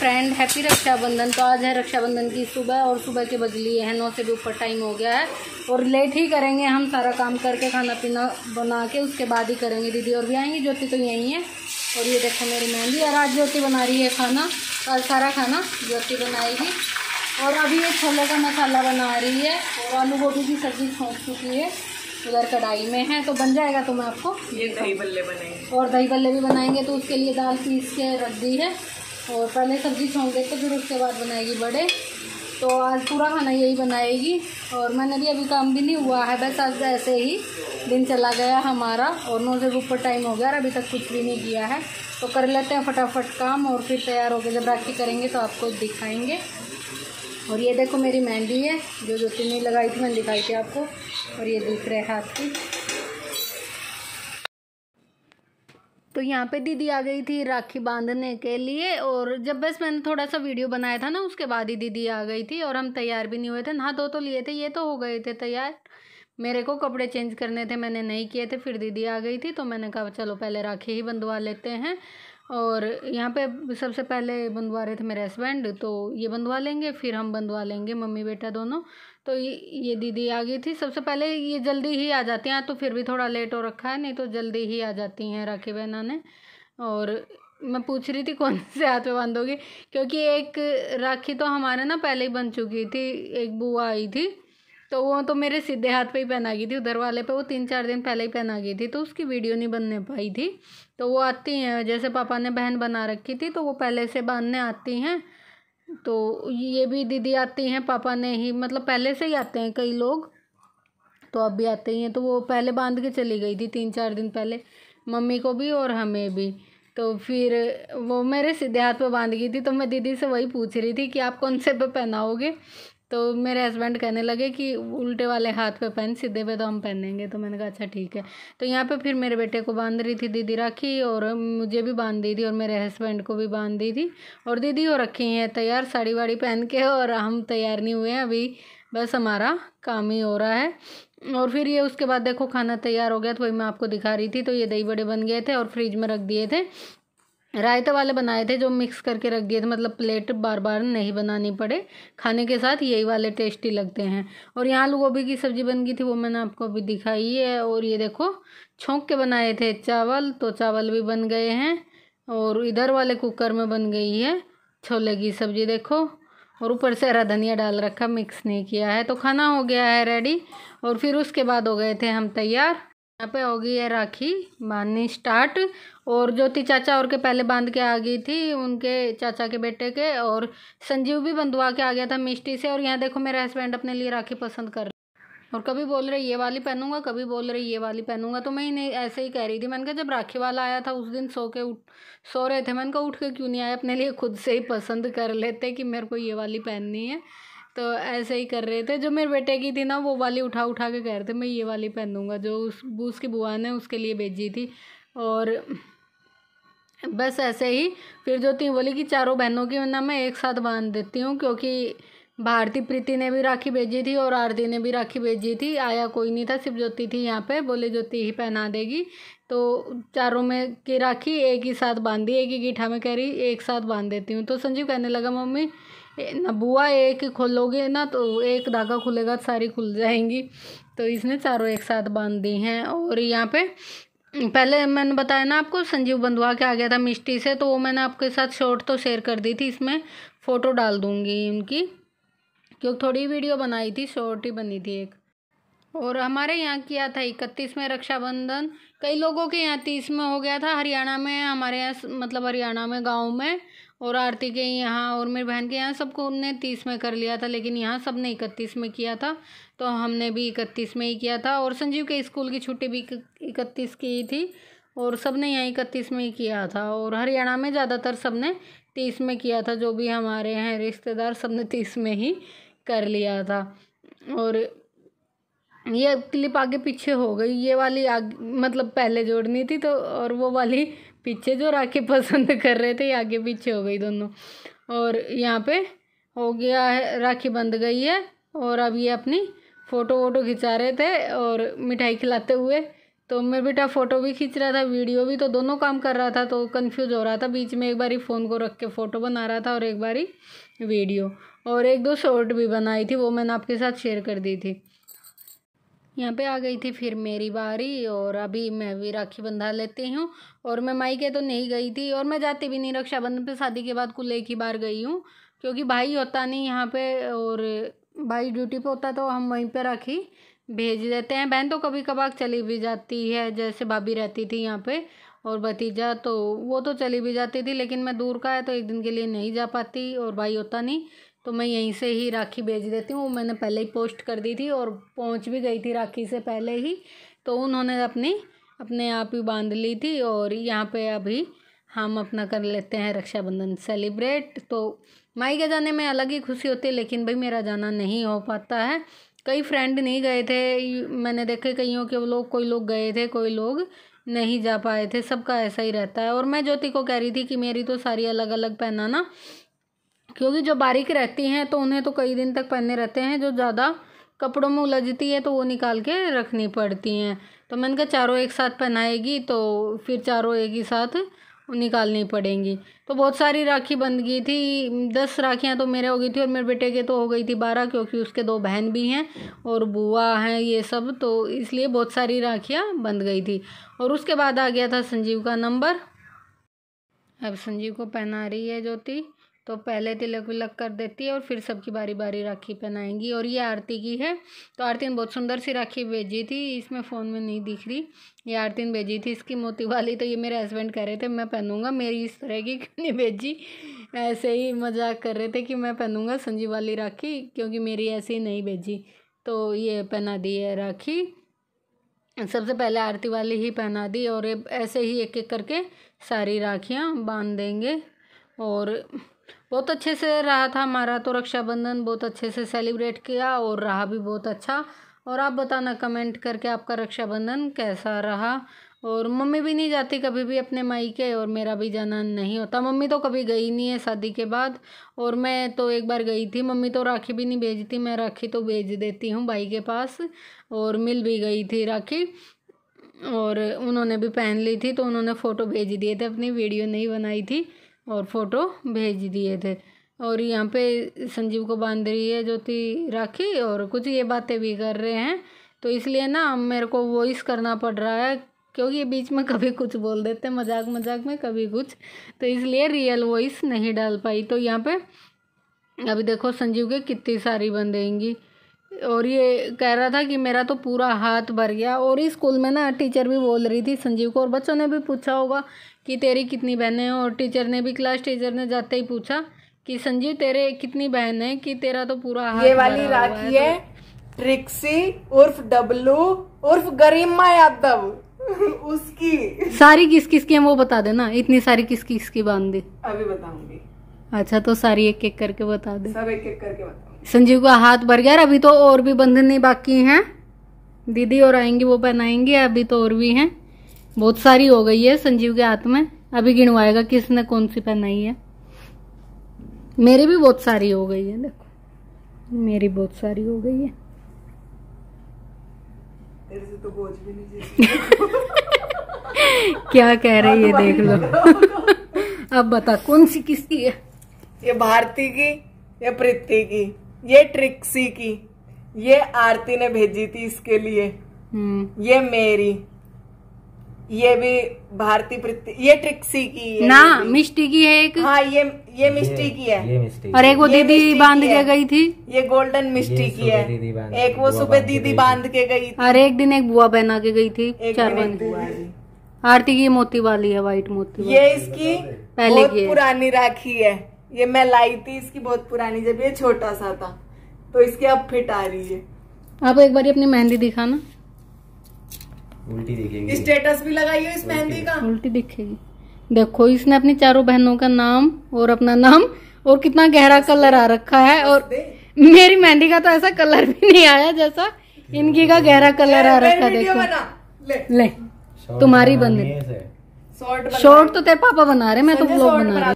Friend, happy Rakshabandhan. तो आज है रक्षाबंधन की सुबह और सुबह के बज लिए हैं 9 से भी ऊपर टाइम हो गया है और लेट ही करेंगे हम सारा काम करके, खाना पीना बना के उसके बाद ही करेंगे। दीदी और भी आएंगी, ज्योति तो यहीं है। और ये देखो मेरी मेहंदी। और आज ज्योति बना रही है खाना, आज सारा खाना ज्योति बनाएगी। और अभी ये छोले का मसाला बना रही है और आलू गोभी की सब्ज़ी छोंक चुकी है, उधर कढ़ाई में है तो बन जाएगा। तो मैं आपको ये दही बल्ले बनाएंगे और दही बल्ले भी बनाएंगे, तो उसके लिए दाल पीस के रख दी है और पहले सब्ज़ी छोंक देते फिर उसके बाद बनाएगी बड़े। तो आज पूरा खाना यही बनाएगी। और मैंने भी अभी काम भी नहीं हुआ है, बस आज ऐसे ही दिन चला गया हमारा और 9 से ऊपर टाइम हो गया और अभी तक कुछ भी नहीं किया है। तो कर लेते हैं फटाफट काम और फिर तैयार होकर जब राखी करेंगे तो आपको दिखाएंगे। और ये देखो मेरी मेहंदी है जो ज्योति ने लगाई थी, मैंने दिखाई थी आपको। और ये दूसरे हाथ की। तो यहाँ पे दीदी आ गई थी राखी बांधने के लिए। और जब बस मैंने थोड़ा सा वीडियो बनाया था ना, उसके बाद ही दीदी आ गई थी। और हम तैयार भी नहीं हुए थे, नहा धो तो लिए थे, ये तो हो गए थे तैयार। मेरे को कपड़े चेंज करने थे, मैंने नहीं किए थे। फिर दीदी आ गई थी तो मैंने कहा चलो पहले राखी ही बंधवा लेते हैं। और यहाँ पे सबसे पहले बंधवा रहे थे मेरे हस्बैंड, तो ये बंधवा लेंगे फिर हम बंधवा लेंगे, मम्मी बेटा दोनों। तो ये दीदी आ गई थी सबसे पहले। ये जल्दी ही आ जाती हैं, तो फिर भी थोड़ा लेट हो रखा है, नहीं तो जल्दी ही आ जाती हैं राखी बनाने। और मैं पूछ रही थी कौन से हाथ में बांधोगी, क्योंकि एक राखी तो हमारे ना पहले ही बन चुकी थी, एक बुआ आई थी तो वो तो मेरे सीधे हाथ पे ही पहना गई थी, उधर वाले पे वो 3-4 दिन पहले ही पहना गई थी, तो उसकी वीडियो नहीं बनने पाई थी। तो वो आती हैं, जैसे पापा ने बहन बना रखी थी तो वो पहले से बांधने आती हैं। तो ये भी दीदी आती हैं, पापा ने ही मतलब पहले से ही आते हैं कई लोग, तो अब भी आते ही हैं। तो वो पहले बांध के चली गई थी 3-4 दिन पहले, मम्मी को भी और हमें भी। तो फिर वो मेरे सीधे हाथ पे बांध गई थी, तो मैं दीदी से वही पूछ रही थी कि आप कौन से पे पहनाओगे। तो मेरे हस्बैंड कहने लगे कि उल्टे वाले हाथ पे पहन, सीधे पे तो हम पहनेंगे। तो मैंने कहा अच्छा ठीक है। तो यहाँ पे फिर मेरे बेटे को बांध रही थी दीदी राखी, और मुझे भी बांध दी थी और मेरे हस्बैंड को भी बांध दी थी। और दीदी हो रखी हैं तैयार साड़ी वाड़ी पहन के, और हम तैयार नहीं हुए हैं अभी, बस हमारा काम ही हो रहा है। और फिर ये उसके बाद देखो खाना तैयार हो गया, तो वही मैं आपको दिखा रही थी। तो ये दही बड़े बन गए थे और फ्रिज में रख दिए थे। रायते वाले बनाए थे जो मिक्स करके रख दिए थे, मतलब प्लेट बार बार नहीं बनानी पड़े, खाने के साथ यही वाले टेस्टी लगते हैं। और यहाँ आलू गोभी की सब्ज़ी बन गई थी, वो मैंने आपको अभी दिखाई है। और ये देखो छोंक के बनाए थे चावल, तो चावल भी बन गए हैं। और इधर वाले कुकर में बन गई है छोले की सब्ज़ी देखो। और ऊपर से हरा धनिया डाल रखा, मिक्स नहीं किया है। तो खाना हो गया है रेडी। और फिर उसके बाद हो गए थे हम तैयार। यहाँ पे हो गई है राखी बांधनी स्टार्ट। और ज्योति चाचा और के पहले बांध के आ गई थी, उनके चाचा के बेटे के। और संजीव भी बंधवा के आ गया था मिष्टी से। और यहाँ देखो मेरे हस्बैंड अपने लिए राखी पसंद कर रहे, और कभी बोल रहे ये वाली पहनूंगा, कभी बोल रहे ये वाली पहनूंगा। तो मैं ही नहीं ऐसे ही कह रही थी। मैंने कहा जब राखी वाला आया था उस दिन सो रहे थे, मैंने कहा उठ के क्यों नहीं आए, अपने लिए खुद से ही पसंद कर लेते कि मेरे को ये वाली पहननी है। तो ऐसे ही कर रहे थे। जो मेरे बेटे की थी ना, वो वाली उठा उठा के कह रहे थे मैं ये वाली पहनूंगा, जो उसकी बुआ ने उसके लिए भेजी थी। और बस ऐसे ही फिर ज्योति बोली कि चारों बहनों की वरना मैं एक साथ बांध देती हूँ, क्योंकि भारती प्रीति ने भी राखी भेजी थी और आरती ने भी राखी भेजी थी, आया कोई नहीं था, सिर्फ ज्योति थी यहाँ पे। बोले ज्योति ही पहना देगी, तो चारों में की राखी एक ही साथ बांधी, एक ही गीठा में कह रही एक साथ बांध देती हूँ। तो संजीव कहने लगा मम्मी ना बुआ एक खोलोगे ना तो एक धागा खुलेगा, सारी खुल जाएंगी। तो इसने चारों एक साथ बांध दी हैं। और यहाँ पे पहले मैंने बताया ना आपको, संजीव बंधवा के आ गया था मिष्टी से, तो वो मैंने आपके साथ शॉर्ट तो शेयर कर दी थी, इसमें फ़ोटो डाल दूँगी उनकी, क्योंकि थोड़ी वीडियो बनाई थी, शॉर्ट ही बनी थी एक। और हमारे यहाँ किया था 31 में रक्षाबंधन, कई लोगों के यहाँ 30 में हो गया था हरियाणा में, हमारे यहाँ मतलब हरियाणा में गांव में। और आरती के यहाँ और मेरी बहन के यहाँ सबको उनने 30 में कर लिया था, लेकिन यहाँ सब ने 31 में किया था, तो हमने भी 31 में ही किया था। और संजीव के स्कूल की छुट्टी भी 31 की थी, और सब ने यहाँ 31 में ही किया था। और हरियाणा में ज़्यादातर सब ने 30 में किया था, जो भी हमारे हैं रिश्तेदार सब ने 30 में ही कर लिया था। और ये क्लिप आगे पीछे हो गई, ये वाली मतलब पहले जोड़नी थी, तो और वो वाली पीछे जो राखी पसंद कर रहे थे, ये आगे पीछे हो गई दोनों। और यहाँ पे हो गया है, राखी बंध गई है। और अब ये अपनी फ़ोटो वोटो खिंचा रहे थे और मिठाई खिलाते हुए, तो मेरा बेटा फ़ोटो भी खींच रहा था, वीडियो भी, तो दोनों काम कर रहा था, तो कंफ्यूज हो रहा था। बीच में एक बारी फ़ोन को रख के फ़ोटो बना रहा था और एक बारी वीडियो, और 1-2 शॉर्ट भी बनाई थी, वो मैंने आपके साथ शेयर कर दी थी। यहाँ पे आ गई थी फिर मेरी बारी, और अभी मैं भी राखी बंधा लेती हूँ। और मैं मायके तो नहीं गई थी, और मैं जाती भी नहीं रक्षाबंधन पे, शादी के बाद कुल एक ही बार गई हूँ, क्योंकि भाई होता नहीं यहाँ पे, और भाई ड्यूटी पे होता तो हम वहीं पे राखी भेज देते हैं। बहन तो कभी कभार चली भी जाती है, जैसे भाभी रहती थी यहाँ पे, और भतीजा तो वो तो चली भी जाती थी, लेकिन मैं दूर का है तो एक दिन के लिए नहीं जा पाती, और भाई होता नहीं, तो मैं यहीं से ही राखी भेज देती हूँ। मैंने पहले ही पोस्ट कर दी थी और पहुँच भी गई थी राखी से पहले ही, तो उन्होंने अपने आप ही बांध ली थी। और यहाँ पे अभी हम अपना कर लेते हैं रक्षाबंधन सेलिब्रेट। तो मायके जाने में अलग ही खुशी होती है, लेकिन भाई मेरा जाना नहीं हो पाता है। कई फ्रेंड नहीं गए थे, मैंने देखे कईयों के लोग, कोई लोग गए थे, कोई लोग नहीं जा पाए थे, सबका ऐसा ही रहता है। और मैं ज्योति को कह रही थी कि मेरी तो सारी अलग अलग पहनाना, क्योंकि जो बारीक रहती हैं तो उन्हें तो कई दिन तक पहने रहते हैं, जो ज़्यादा कपड़ों में उलझती है तो वो निकाल के रखनी पड़ती हैं। तो मैंने कहा चारों एक साथ पहनाएगी तो फिर चारों एक ही साथ निकालनी पड़ेंगी। तो बहुत सारी राखी बंध गई थी, 10 राखियाँ तो मेरे हो गई थी, और मेरे बेटे के तो हो गई थी 12, क्योंकि उसके 2 बहन भी हैं और बुआ हैं ये सब, तो इसलिए बहुत सारी राखियाँ बंध गई थी। और उसके बाद आ गया था संजीव का नंबर। अब संजीव को पहना रही है ज्योति, तो पहले तिलक विलक कर देती है और फिर सबकी बारी बारी राखी पहनाएंगी। और ये आरती की है, तो आरती ने बहुत सुंदर सी राखी भेजी थी, इसमें फ़ोन में नहीं दिख रही, ये आरती ने भेजी थी इसकी मोती वाली। तो ये मेरे हस्बैंड कह रहे थे मैं पहनूंगा, मेरी इस तरह की क्यों नहीं भेजी, ऐसे ही मजाक कर रहे थे कि मैं पहनूंगा संजीव वाली राखी, क्योंकि मेरी ऐसी नहीं भेजी। तो ये पहना दी है राखी, सबसे पहले आरती वाली ही पहना दी, और ऐसे ही एक एक करके सारी राखियाँ बांध देंगे। और बहुत अच्छे से रहा था हमारा तो रक्षाबंधन, बहुत अच्छे से सेलिब्रेट किया और रहा भी बहुत अच्छा। और आप बताना कमेंट करके आपका रक्षाबंधन कैसा रहा। और मम्मी भी नहीं जाती कभी भी अपने मायके, और मेरा भी जाना नहीं होता। मम्मी तो कभी गई नहीं है शादी के बाद, और मैं तो एक बार गई थी। मम्मी तो राखी भी नहीं भेजती, मैं राखी तो भेज देती हूँ भाई के पास, और मिल भी गई थी राखी, और उन्होंने भी पहन ली थी, तो उन्होंने फ़ोटो भेज दिए थे, अपनी वीडियो नहीं बनाई थी और फ़ोटो भेज दिए थे। और यहाँ पे संजीव को बांध रही है ज्योति राखी, और कुछ ये बातें भी कर रहे हैं, तो इसलिए ना मेरे को वॉइस करना पड़ रहा है, क्योंकि ये बीच में कभी कुछ बोल देते हैं मजाक मजाक में, कभी कुछ, तो इसलिए रियल वॉइस नहीं डाल पाई। तो यहाँ पे अभी देखो संजीव के कितनी सारी बंधेंगी, और ये कह रहा था कि मेरा तो पूरा हाथ भर गया। और इस स्कूल में ना टीचर भी बोल रही थी संजीव को, और बच्चों ने भी पूछा होगा कि तेरी कितनी बहनें हैं, और टीचर ने भी, क्लास टीचर ने जाते ही पूछा कि संजीव तेरे कितनी बहन है, कि तेरा तो पूरा हाथ ये वाली राखी है ट्रिक्सी उर्फ डब्लू उर्फ गरिमा यादव उसकी। सारी किस किस की है वो बता देना, इतनी सारी किस किस की बांध दी अभी बताऊंगी। अच्छा, तो सारी एक एक करके बता दे, सब एक एक करके बताऊंगी। संजीव का हाथ भर गया, अभी तो और भी बंधने बाकी हैं, दीदी और आएंगी वो पहनाएंगे, अभी तो और भी हैं, बहुत सारी हो गई है संजीव के हाथ में। अभी गिनवाएगा किसने कौन सी पहनाई है। मेरी भी बहुत सारी हो गई है, देखो मेरी बहुत सारी हो गई है। तेरे से तो बोझ भी नहीं क्या कह रही है देख लो। अब बता कौन सी किसकी है। ये भारती की, ये प्रीति की, ये ट्रिक्सी की, ये आरती ने भेजी थी इसके लिए, ये मेरी, ये भी भारती प्रीति, ये ट्रिक्सी की है ना, मिष्टी की है एक। हाँ ये मिष्टी की है, और एक वो दीदी बांध के गई थी, ये गोल्डन मिष्टी की है, एक वो सुबह दीदी बांध के गई थी, और एक दिन एक बुआ पहना के गई थी, 4 बंद। आरती की मोती वाली है, व्हाइट मोती वाली। ये इसकी पहले बहुत की पुरानी राखी है, ये मैं लाई थी इसकी बहुत पुरानी, जब ये छोटा सा था, तो इसकी अब फिट आ रही है। आप एक बार अपनी मेहंदी दिखाना, उल्टी दिखेगी, स्टेटस भी लगाई हो इस मेहंदी का, उल्टी दिखेगी। देखो इसने अपनी चारों बहनों का नाम और अपना नाम, और कितना गहरा कलर आ रखा है, और मेरी मेहंदी का तो ऐसा कलर भी नहीं आया जैसा इनकी का गहरा कलर आ रखा है। देखो ले तुम्हारी बंद, शॉर्ट तो तेरे पापा बना रहे, मैं तो व्लॉग बना रही।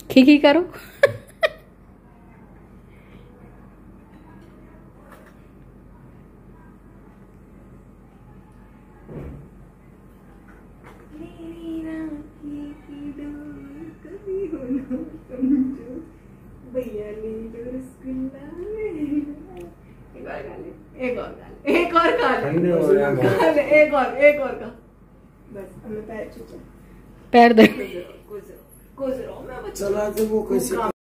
खिखी करो। एक और खा ले, एक और खा ले, ठंडे हो रहे हैं खा ले, एक और खा। बस हमें पैर छूचा, पैर दे। गुजरो, मैं बच्चा चला तो वो कैसे